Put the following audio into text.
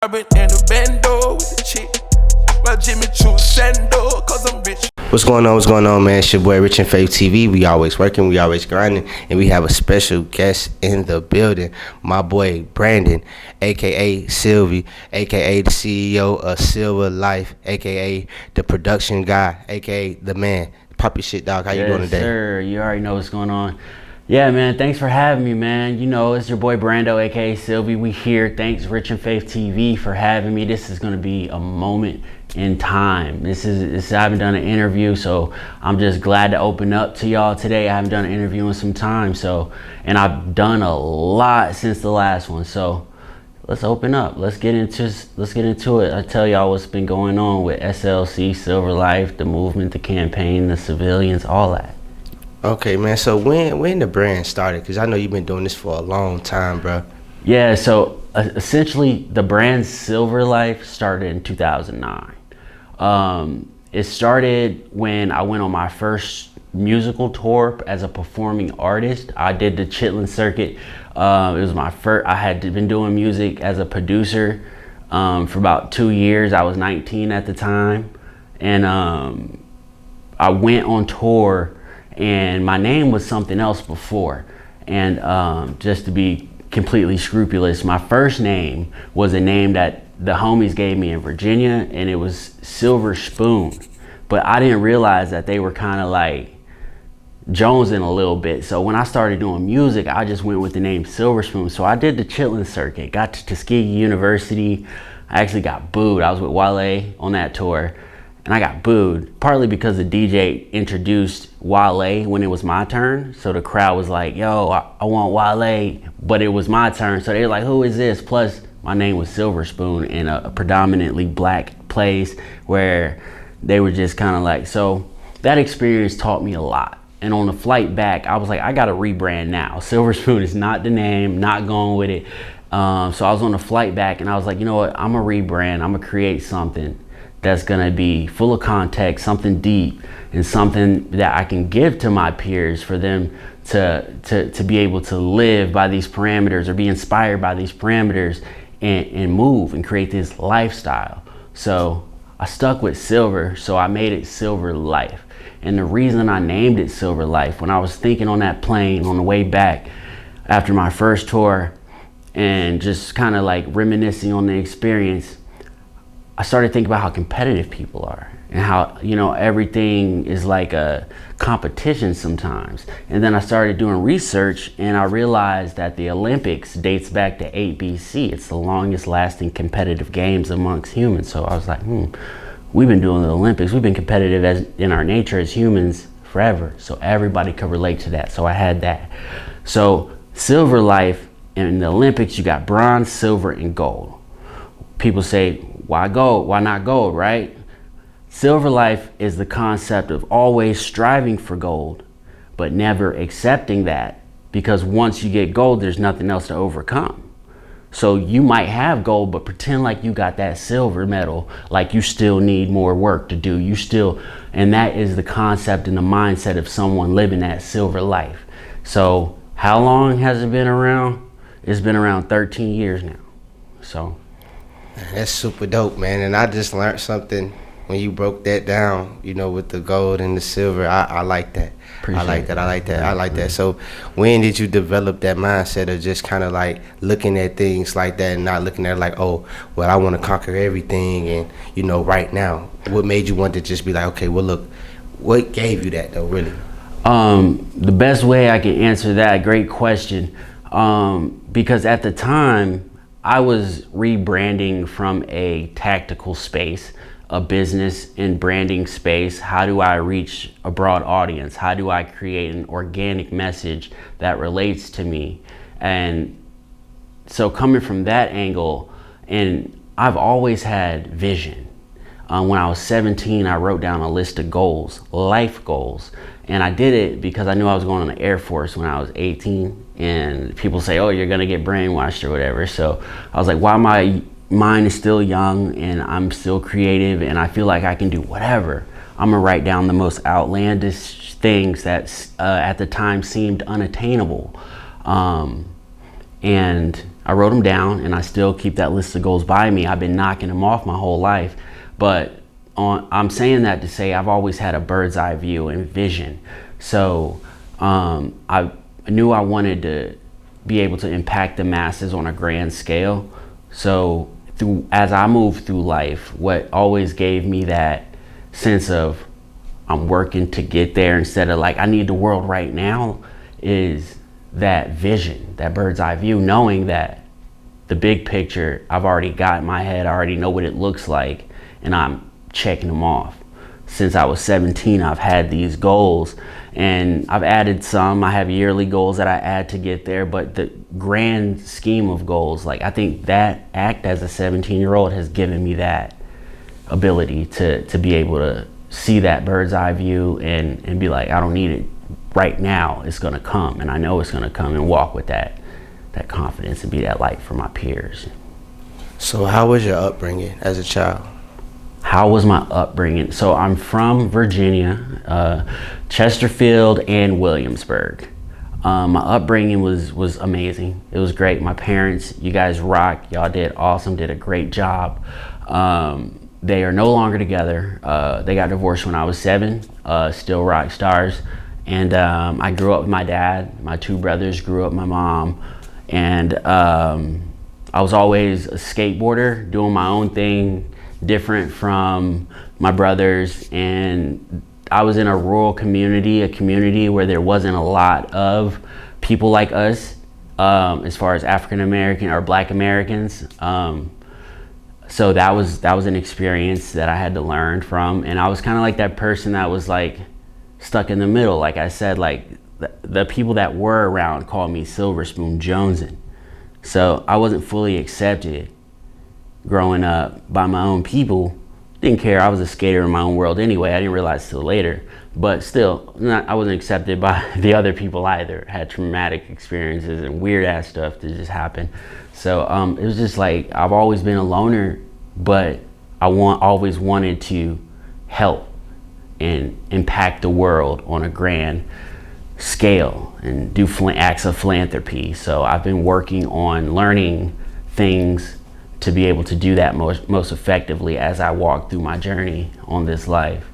I've been in the bando with the chick. Well, Jimmy Choo Sando, cause I'm rich. What's going on? What's going on, man? It's your boy Rich and Faith TV. We always working, we always grinding, and we have a special guest in the building. My boy Branden, aka Sylvie, aka the CEO of Silver Life, aka the production guy, aka the man. Pop your shit, dog. How you doing today? Yes, sir. You already know what's going on. Yeah, man. Thanks for having me, man. You know, it's your boy Brando, aka Sylvie. We here. Thanks, Rich and Faith TV, for having me. This is gonna be a moment in time. This I haven't done an interview, so I'm just glad to open up to y'all today. I haven't done an interview in some time, and I've done a lot since the last one. So let's open up. Let's get into it. I tell y'all what's been going on with SLC, Silver Life, the movement, the campaign, the civilians, all that. Okay, man. So when the brand started? Because I know you've been doing this for a long time, bro. Yeah, so essentially the brand Silver Life started in 2009. It started when I went on my first musical tour as a performing artist. I did the Chitlin circuit. It was my first. I had been doing music as a producer for about 2 years. I was 19 at the time, and I went on tour, and my name was something else before. And just to be completely scrupulous, my first name was a name that the homies gave me in Virginia, and it was Silver Spoon. But I didn't realize that they were kind of like jonesing a little bit. So when I started doing music, I just went with the name Silver Spoon. So I did the Chitlin circuit, got to Tuskegee University. I actually got booed. I was with Wale on that tour, and I got booed, partly because the DJ introduced Wale when it was my turn. So the crowd was like, yo, I want Wale, but it was my turn. So they were like, who is this? Plus, my name was Silver Spoon in a predominantly black place where they were just kind of like, so that experience taught me a lot. And on the flight back, I was like, I got to rebrand now. Silver Spoon is not the name, not going with it. So I was on the flight back, and I was like, you know what? I'm going to rebrand. I'm going to create something that's going to be full of context, something deep, and something that I can give to my peers for them to be able to live by these parameters or be inspired by these parameters and move and create this lifestyle. So I stuck with Silver, so I made it Silver Life. And the reason I named it Silver Life, when I was thinking on that plane on the way back after my first tour and just kind of like reminiscing on the experience, I started thinking about how competitive people are and how, you know, everything is like a competition sometimes. And then I started doing research, and I realized that the Olympics dates back to 8 BC. It's the longest lasting competitive games amongst humans. So I was like, we've been doing the Olympics. We've been competitive as in our nature as humans forever. So everybody could relate to that. So I had that. So Silver Life, in the Olympics, you got bronze, silver, and gold. People say, why gold? Why not gold, right? Silver Life is the concept of always striving for gold, but never accepting that, because once you get gold, there's nothing else to overcome. So you might have gold, but pretend like you got that silver medal, like you still need more work to do. And that is the concept and the mindset of someone living that silver life. So how long has it been around? It's been around 13 years now. So That's super dope, man. And I just learned something when you broke that down, you know, with the gold and the silver. I like that. I like that. So when did you develop that mindset of just kind of like looking at things like that and not looking at it like, oh, well, I want to conquer everything and, you know, right now? What made you want to just be like, okay, well, look, what gave you that though, really? The best way I can answer that, great question, because at the time I was rebranding from a tactical space, a business and branding space. How do I reach a broad audience? How do I create an organic message that relates to me? And so coming from that angle, and I've always had vision. When I was 17, I wrote down a list of goals, life goals. And I did it because I knew I was going on the Air Force when I was 18. And people say, oh, you're gonna get brainwashed or whatever. So I was like, while my mind is still young and I'm still creative and I feel like I can do whatever, I'm gonna write down the most outlandish things that at the time seemed unattainable. And I wrote them down, and I still keep that list of goals by me. I've been knocking them off my whole life, but I'm saying that to say I've always had a bird's eye view and vision. So I knew I wanted to be able to impact the masses on a grand scale. So as I moved through life, what always gave me that sense of I'm working to get there instead of like I need the world right now is that vision, that bird's eye view, knowing that the big picture I've already got in my head. I already know what it looks like, and I'm checking them off. Since I was 17, I've had these goals, and I've added some. I have yearly goals that I add to get there, but the grand scheme of goals, like I think that act as a 17-year-old has given me that ability to be able to see that bird's eye view and be like, I don't need it right now. It's gonna come, and I know it's gonna come, and walk with that confidence and be that light for my peers. So how was your upbringing as a child? How was my upbringing? So I'm from Virginia, Chesterfield and Williamsburg. My upbringing was amazing. It was great. My parents, you guys rock. Y'all did awesome, did a great job. They are no longer together. They got divorced when I was 7, still rock stars. And I grew up with my dad. My 2 brothers grew up with my mom. And I was always a skateboarder, doing my own thing, different from my brothers. And I was in a rural community, a community where there wasn't a lot of people like us, as far as African American or Black Americans. So that was an experience that I had to learn from. And I was kind of like that person that was like stuck in the middle. Like I said, like the people that were around called me Silver Spoon Jonesing. So I wasn't fully accepted growing up by my own people. Didn't care. I was a skater in my own world anyway. I didn't realize till later. But still, I wasn't accepted by the other people either. Had traumatic experiences and weird ass stuff that just happened. So it was just like, I've always been a loner, but I always wanted to help and impact the world on a grand scale and do acts of philanthropy. So I've been working on learning things to be able to do that most effectively as I walk through my journey on this life.